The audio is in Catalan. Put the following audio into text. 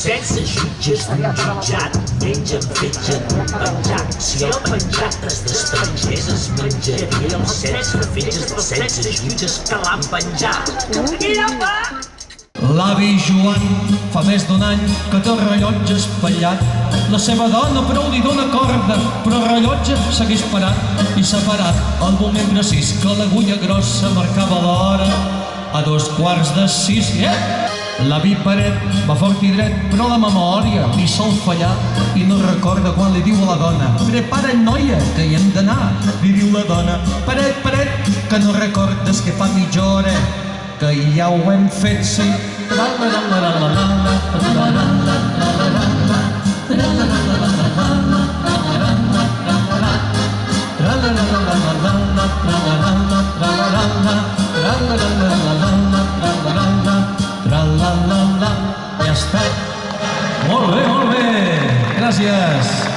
Sense jutges d'un jutjat, mengen fetge d'un penjat. Si el penjat és d'estrangers es menjaria els sense fetges dels sense jutges que l'han penjat. L'avi Joan fa més d'un any que té el rellotge espatllat. La seva dona prou li dona corda, però el rellotge segueix parat i s'ha parat al moment precís que l'agulla grossa marcava l'hora a 2:15. L'avi Paret va fort i dret, però la memòria li sol fallar i no recorda quan li diu a la dona: prepara't, noia, que hi hem d'anar. Li diu la dona: Paret, Paret, que no recordes que fa mitja hora que ja ho hem fet, sí. Ja està. Molt bé, gràcies.